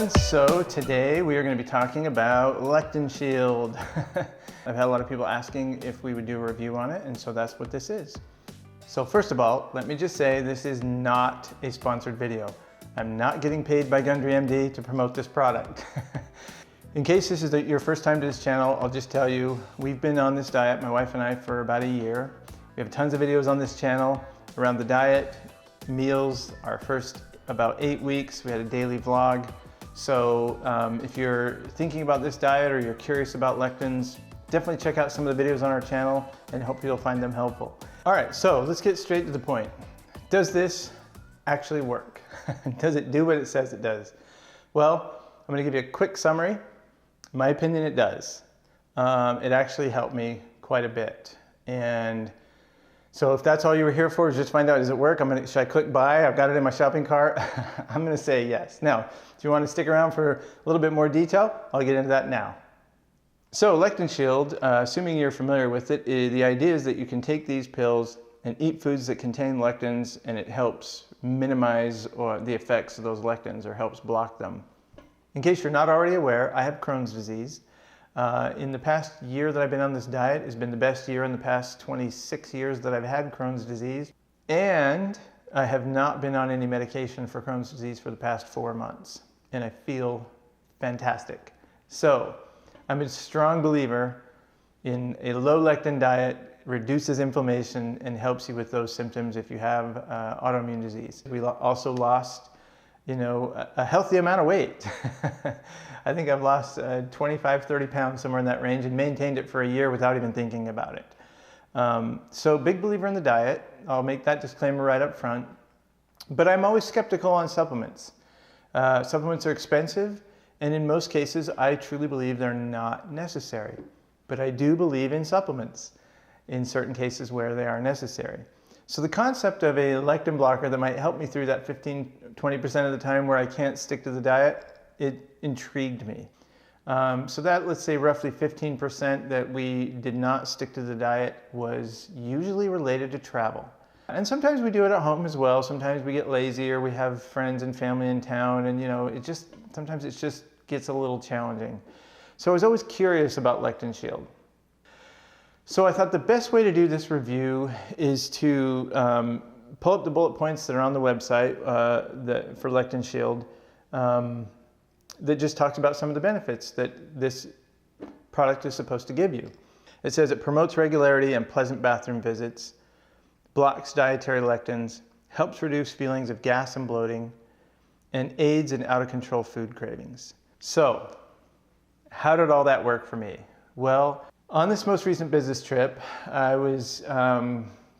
everyone. So today we are going to be talking about Lectin Shield. I've had a lot of people asking if we would do a review on it, and so that's what this is. So first of all, let me just say this is not a sponsored video. I'm not getting paid by Gundry MD to promote this product. In case this is your first time to this channel, I'll just tell you, we've been on this diet, my wife and I, for about a year. We have tons of videos on this channel around the diet, meals, our first about 8 weeks. We had a daily vlog. So if you're thinking about this diet or you're curious about lectins, definitely check out some of the videos on our channel and hope you'll find them helpful. All right, so let's get straight to the point. Does this actually work? Does it do what it says it does? Well, I'm gonna give you a quick summary. In my opinion, it does. It actually helped me quite a bit. And so if that's all you were here for, is just find out, does it work? Should I click buy? I've got it in my shopping cart. I'm gonna say yes. Now, if you wanna stick around for a little bit more detail, I'll get into that now. So Lectin Shield, assuming you're familiar with it, the idea is that you can take these pills and eat foods that contain lectins, and it helps minimize the effects of those lectins, or helps block them. In case you're not already aware, I have Crohn's disease. In the past year that I've been on this diet has been the best year in the past 26 years that I've had Crohn's disease. And I have not been on any medication for Crohn's disease for the past 4 months. And I feel fantastic. So I'm a strong believer in a low lectin diet, reduces inflammation and helps you with those symptoms if you have autoimmune disease. We also lost, a healthy amount of weight. I think I've lost 25, 30 pounds, somewhere in that range, and maintained it for a year without even thinking about it. So big believer in the diet. I'll make that disclaimer right up front. But I'm always skeptical on supplements. Supplements are expensive, and in most cases, I truly believe they're not necessary. But I do believe in supplements in certain cases where they are necessary. So the concept of a lectin blocker that might help me through that 15-20% of the time where I can't stick to the diet, it intrigued me. So that, let's say roughly 15% that we did not stick to the diet was usually related to travel. And sometimes we do it at home as well. Sometimes we get lazy, or we have friends and family in town, and sometimes it just gets a little challenging. So I was always curious about Lectin Shield. So I thought the best way to do this review is to pull up the bullet points that are on the website for Lectin Shield that just talks about some of the benefits that this product is supposed to give you. It says it promotes regularity and pleasant bathroom visits, blocks dietary lectins, helps reduce feelings of gas and bloating, and aids in out-of-control food cravings. So how did all that work for me? Well, on this most recent business trip, I was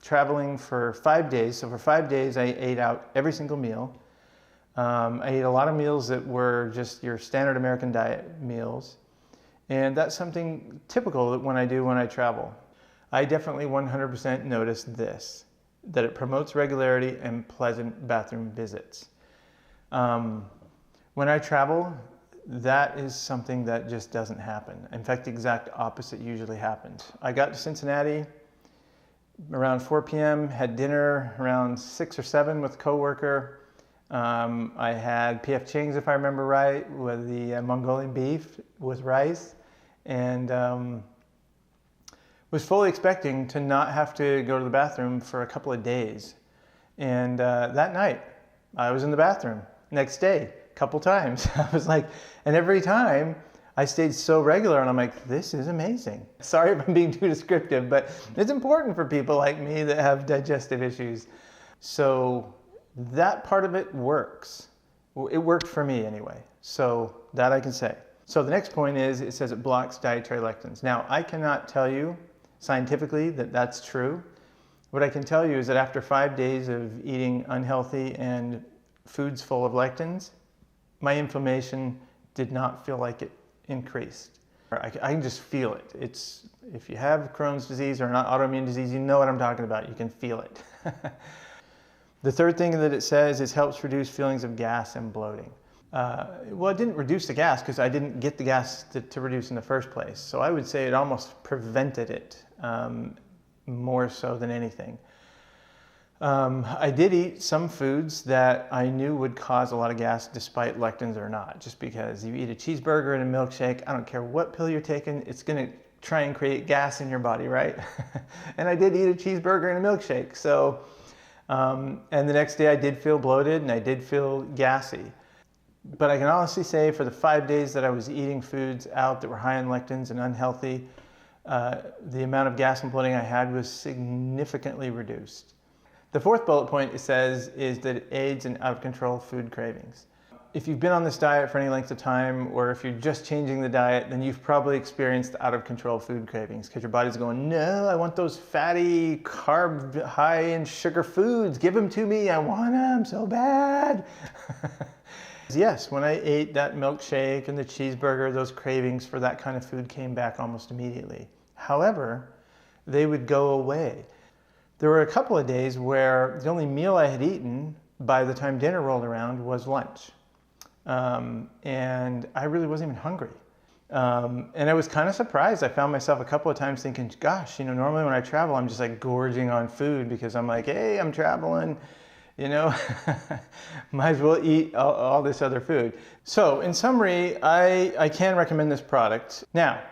traveling for 5 days. So for 5 days, I ate out every single meal. I ate a lot of meals that were just your standard American diet meals. And that's something typical that when I travel. I definitely 100% noticed this, that it promotes regularity and pleasant bathroom visits. When I travel, that is something that just doesn't happen. In fact, the exact opposite usually happens. I got to Cincinnati around 4 p.m., had dinner around 6 or 7 with a coworker. I had P.F. Chang's, if I remember right, with the Mongolian beef with rice, and was fully expecting to not have to go to the bathroom for a couple of days. And that night, I was in the bathroom. Next day, couple times. I was like, and every time I stayed so regular, and I'm like, this is amazing. Sorry if I'm being too descriptive, but it's important for people like me that have digestive issues. So that part of it works. It worked for me anyway. So that I can say. So the next point is, it says it blocks dietary lectins. Now, I cannot tell you scientifically that that's true. What I can tell you is that after 5 days of eating unhealthy and foods full of lectins, my inflammation did not feel like it increased. I can just feel it. If you have Crohn's disease or not autoimmune disease, you know what I'm talking about. You can feel it. The third thing that it says is helps reduce feelings of gas and bloating. Well, it didn't reduce the gas because I didn't get the gas to reduce in the first place. So I would say it almost prevented it more so than anything. I did eat some foods that I knew would cause a lot of gas despite lectins or not, just because you eat a cheeseburger and a milkshake, I don't care what pill you're taking, it's gonna try and create gas in your body, right? And I did eat a cheeseburger and a milkshake. So, and the next day I did feel bloated and I did feel gassy. But I can honestly say for the 5 days that I was eating foods out that were high in lectins and unhealthy, the amount of gas and bloating I had was significantly reduced. The fourth bullet point it says is that it aids in out of control food cravings. If you've been on this diet for any length of time, or if you're just changing the diet, then you've probably experienced out of control food cravings because your body's going, no, I want those fatty, carb, high in sugar foods. Give them to me, I want them so bad. Yes, when I ate that milkshake and the cheeseburger, those cravings for that kind of food came back almost immediately. However, they would go away. There were a couple of days where the only meal I had eaten by the time dinner rolled around was lunch. And I really wasn't even hungry. And I was kind of surprised. I found myself a couple of times thinking, gosh, you know, normally when I travel, I'm just like gorging on food because I'm like, hey, I'm traveling, you know, might as well eat all this other food. So in summary, I can recommend this product. Now,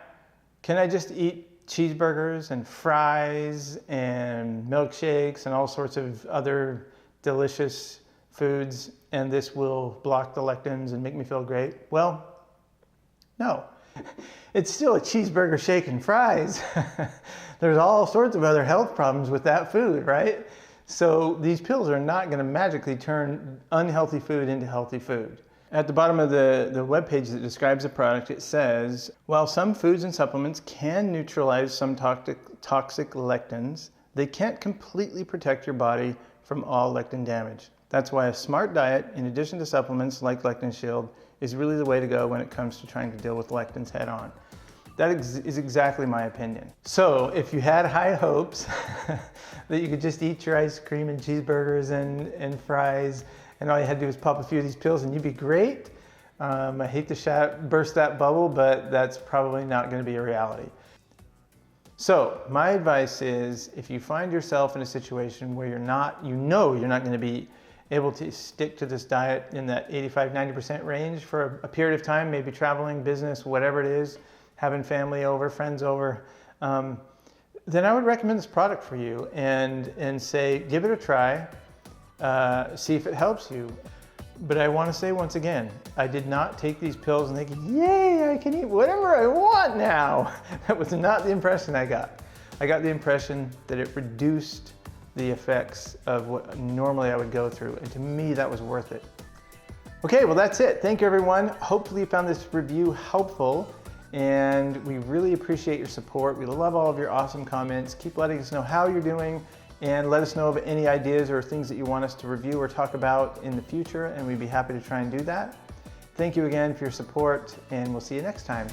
can I just eat cheeseburgers and fries and milkshakes and all sorts of other delicious foods and this will block the lectins and make me feel great? Well, no. It's still a cheeseburger, shake, and fries. There's all sorts of other health problems with that food, right? So these pills are not going to magically turn unhealthy food into healthy food. At the bottom of the webpage that describes the product, it says, while some foods and supplements can neutralize some toxic lectins, they can't completely protect your body from all lectin damage. That's why a smart diet, in addition to supplements like Lectin Shield, is really the way to go when it comes to trying to deal with lectins head on. That is exactly my opinion. So if you had high hopes that you could just eat your ice cream and cheeseburgers and fries, and all you had to do was pop a few of these pills and you'd be great, I hate to burst that bubble, but that's probably not going to be a reality. So my advice is, if you find yourself in a situation where you're not going to be able to stick to this diet in that 85–90% range for a period of time, maybe traveling, business, whatever it is, having family over, friends over, then I would recommend this product for you and say, give it a try, see if it helps you. But I want to say once again, I did not take these pills and think, yay, I can eat whatever I want now. That was not the impression I got. I got the impression that it reduced the effects of what normally I would go through. And to me, that was worth it. Okay, well, that's it. Thank you, everyone. Hopefully you found this review helpful. And we really appreciate your support. We love all of your awesome comments. Keep letting us know how you're doing and let us know of any ideas or things that you want us to review or talk about in the future, and we'd be happy to try and do that. Thank you again for your support, and we'll see you next time.